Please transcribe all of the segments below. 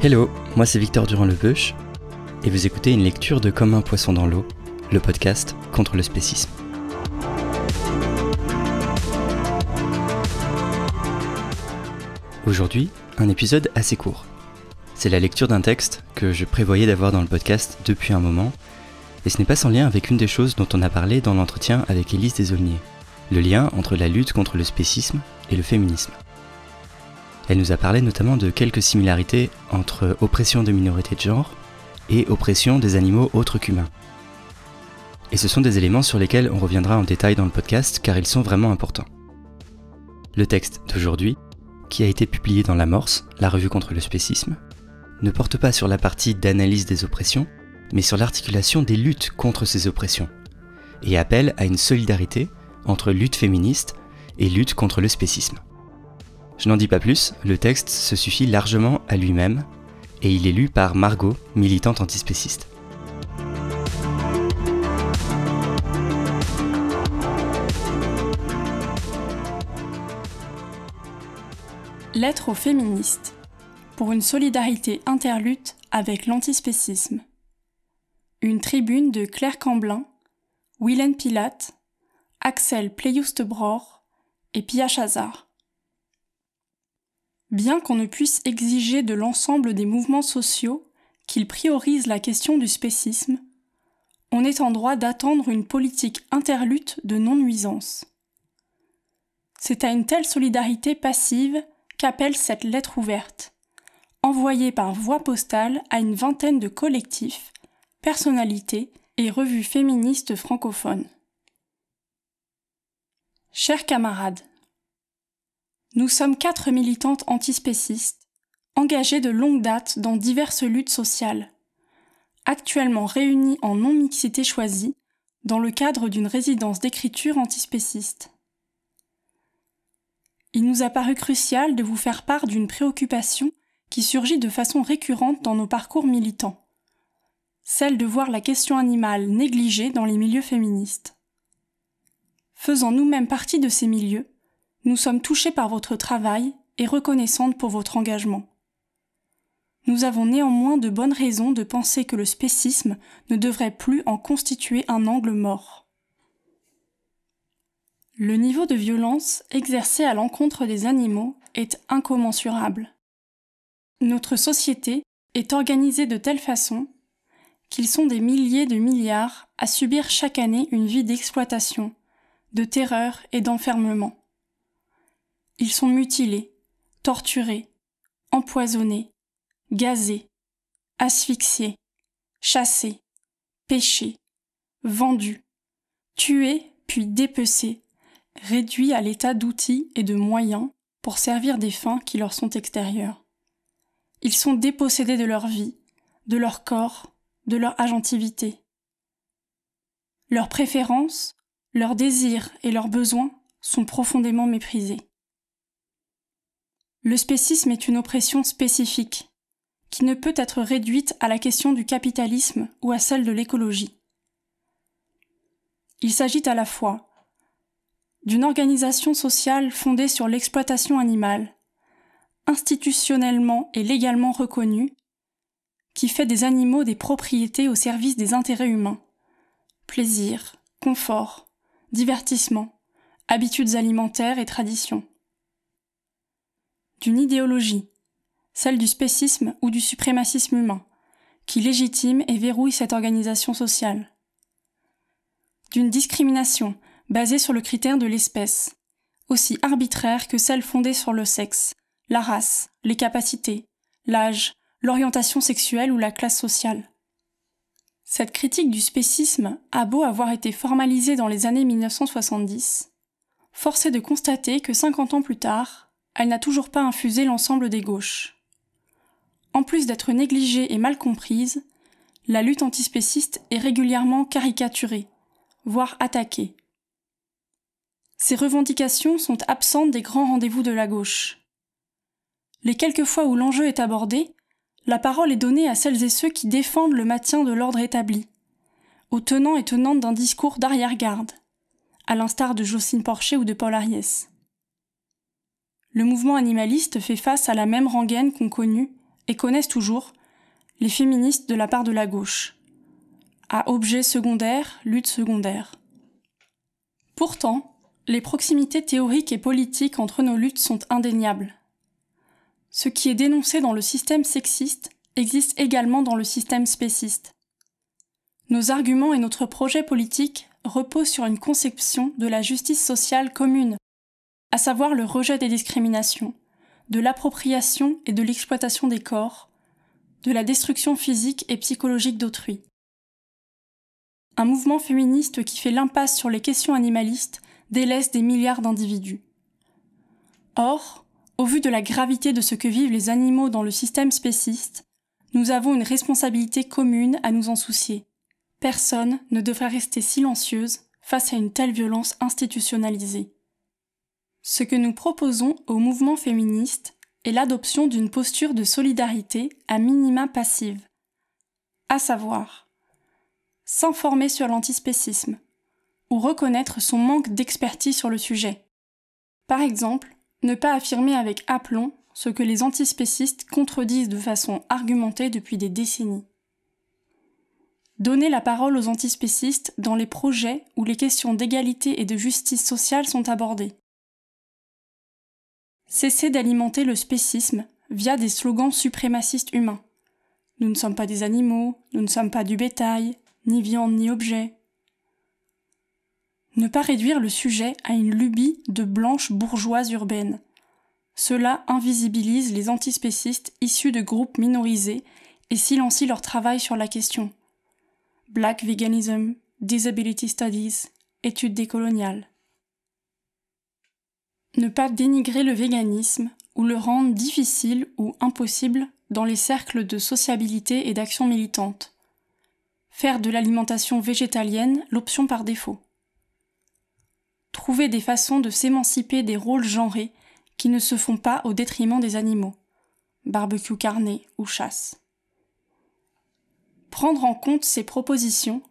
Hello, moi c'est Victor Durand-Lepeuch et vous écoutez une lecture de Comme un poisson dans l'eau, le podcast contre le spécisme. Aujourd'hui, un épisode assez court. C'est la lecture d'un texte que je prévoyais d'avoir dans le podcast depuis un moment, et ce n'est pas sans lien avec une des choses dont on a parlé dans l'entretien avec Élise Desaulniers, le lien entre la lutte contre le spécisme et le féminisme. Elle nous a parlé notamment de quelques similarités entre oppression de minorités de genre et oppression des animaux autres qu'humains. Et ce sont des éléments sur lesquels on reviendra en détail dans le podcast car ils sont vraiment importants. Le texte d'aujourd'hui, qui a été publié dans l'Amorce, la revue contre le spécisme, ne porte pas sur la partie d'analyse des oppressions, mais sur l'articulation des luttes contre ces oppressions, et appelle à une solidarité entre lutte féministe et lutte contre le spécisme. Je n'en dis pas plus, le texte se suffit largement à lui-même, et il est lu par Margot, militante antispéciste. Lettre aux féministes, pour une solidarité interlutte avec l'antispécisme. Une tribune de Claire Camblin, Wilhelm Pilate, Axel Pleyus-de-Bror et Pia Chazard. Bien qu'on ne puisse exiger de l'ensemble des mouvements sociaux qu'ils priorisent la question du spécisme, on est en droit d'attendre une politique interlutte de non-nuisance. C'est à une telle solidarité passive qu'appelle cette lettre ouverte, envoyée par voie postale à une vingtaine de collectifs, personnalités et revues féministes francophones. Chers camarades, nous sommes 4 militantes antispécistes, engagées de longue date dans diverses luttes sociales, actuellement réunies en non-mixité choisie dans le cadre d'une résidence d'écriture antispéciste. Il nous a paru crucial de vous faire part d'une préoccupation qui surgit de façon récurrente dans nos parcours militants, celle de voir la question animale négligée dans les milieux féministes. Faisant nous-mêmes partie de ces milieux, nous sommes touchés par votre travail et reconnaissantes pour votre engagement. Nous avons néanmoins de bonnes raisons de penser que le spécisme ne devrait plus en constituer un angle mort. Le niveau de violence exercé à l'encontre des animaux est incommensurable. Notre société est organisée de telle façon qu'ils sont des milliers de milliards à subir chaque année une vie d'exploitation, de terreur et d'enfermement. Ils sont mutilés, torturés, empoisonnés, gazés, asphyxiés, chassés, pêchés, vendus, tués puis dépecés, réduits à l'état d'outils et de moyens pour servir des fins qui leur sont extérieures. Ils sont dépossédés de leur vie, de leur corps, de leur agentivité. Leurs préférences, leurs désirs et leurs besoins sont profondément méprisés. Le spécisme est une oppression spécifique, qui ne peut être réduite à la question du capitalisme ou à celle de l'écologie. Il s'agit à la fois d'une organisation sociale fondée sur l'exploitation animale, institutionnellement et légalement reconnue, qui fait des animaux des propriétés au service des intérêts humains, plaisir, confort, divertissement, habitudes alimentaires et traditions. D'une idéologie, celle du spécisme ou du suprémacisme humain, qui légitime et verrouille cette organisation sociale. D'une discrimination basée sur le critère de l'espèce, aussi arbitraire que celle fondée sur le sexe, la race, les capacités, l'âge, l'orientation sexuelle ou la classe sociale. Cette critique du spécisme a beau avoir été formalisée dans les années 1970, force est de constater que 50 ans plus tard, elle n'a toujours pas infusé l'ensemble des gauches. En plus d'être négligée et mal comprise, la lutte antispéciste est régulièrement caricaturée, voire attaquée. Ces revendications sont absentes des grands rendez-vous de la gauche. Les quelques fois où l'enjeu est abordé, la parole est donnée à celles et ceux qui défendent le maintien de l'ordre établi, aux tenants et tenantes d'un discours d'arrière-garde, à l'instar de Jocelyne Porcher ou de Paul Ariès. Le mouvement animaliste fait face à la même rengaine qu'ont connue et connaissent toujours les féministes de la part de la gauche. À objet secondaire, lutte secondaire. Pourtant, les proximités théoriques et politiques entre nos luttes sont indéniables. Ce qui est dénoncé dans le système sexiste existe également dans le système spéciste. Nos arguments et notre projet politique reposent sur une conception de la justice sociale commune, à savoir le rejet des discriminations, de l'appropriation et de l'exploitation des corps, de la destruction physique et psychologique d'autrui. Un mouvement féministe qui fait l'impasse sur les questions animalistes délaisse des milliards d'individus. Or, au vu de la gravité de ce que vivent les animaux dans le système spéciste, nous avons une responsabilité commune à nous en soucier. Personne ne devrait rester silencieuse face à une telle violence institutionnalisée. Ce que nous proposons au mouvement féministe est l'adoption d'une posture de solidarité à minima passive, à savoir s'informer sur l'antispécisme ou reconnaître son manque d'expertise sur le sujet. Par exemple, ne pas affirmer avec aplomb ce que les antispécistes contredisent de façon argumentée depuis des décennies. Donner la parole aux antispécistes dans les projets où les questions d'égalité et de justice sociale sont abordées. Cesser d'alimenter le spécisme via des slogans suprémacistes humains. Nous ne sommes pas des animaux, nous ne sommes pas du bétail, ni viande ni objet. Ne pas réduire le sujet à une lubie de blanches bourgeoises urbaines. Cela invisibilise les antispécistes issus de groupes minorisés et silencie leur travail sur la question. Black Veganism, Disability Studies, études décoloniales. Ne pas dénigrer le véganisme ou le rendre difficile ou impossible dans les cercles de sociabilité et d'action militante. Faire de l'alimentation végétalienne l'option par défaut. Trouver des façons de s'émanciper des rôles genrés qui ne se font pas au détriment des animaux, barbecue carné ou chasse. Prendre en compte ces propositions,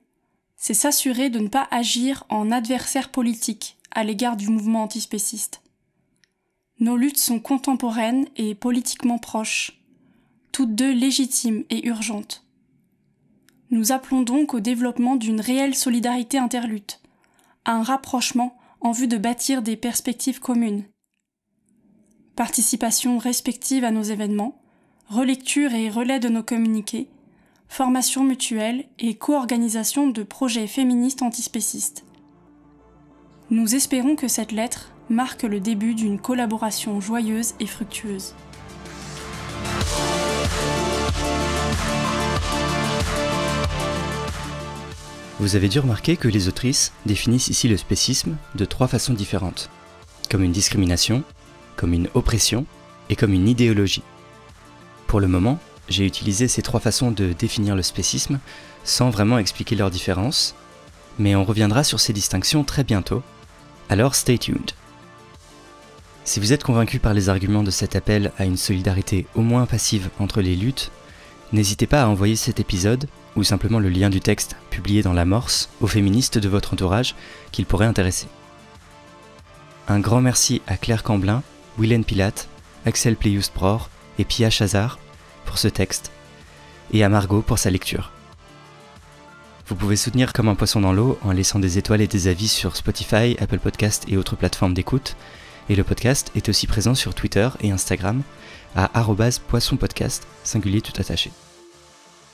c'est s'assurer de ne pas agir en adversaire politique à l'égard du mouvement antispéciste. Nos luttes sont contemporaines et politiquement proches, toutes deux légitimes et urgentes. Nous appelons donc au développement d'une réelle solidarité interlutte, à un rapprochement en vue de bâtir des perspectives communes. Participation respective à nos événements, relecture et relais de nos communiqués, formation mutuelle et co-organisation de projets féministes antispécistes. Nous espérons que cette lettre marque le début d'une collaboration joyeuse et fructueuse. Vous avez dû remarquer que les autrices définissent ici le spécisme de 3 façons différentes, comme une discrimination, comme une oppression et comme une idéologie. Pour le moment, j'ai utilisé ces 3 façons de définir le spécisme sans vraiment expliquer leurs différences, mais on reviendra sur ces distinctions très bientôt, alors stay tuned. Si vous êtes convaincu par les arguments de cet appel à une solidarité au moins passive entre les luttes, n'hésitez pas à envoyer cet épisode, ou simplement le lien du texte publié dans l'amorce, aux féministes de votre entourage qu'il pourrait intéresser. Un grand merci à Claire Camblin, Willen Pilate, Axel Pliust-Bror et Pia Chazard pour ce texte, et à Margot pour sa lecture. Vous pouvez soutenir Comme un poisson dans l'eau en laissant des étoiles et des avis sur Spotify, Apple Podcast et autres plateformes d'écoute, et le podcast est aussi présent sur Twitter et Instagram à @poissonpodcast, singulier tout attaché.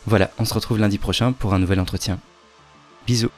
Voilà, on se retrouve lundi prochain pour un nouvel entretien. Bisous.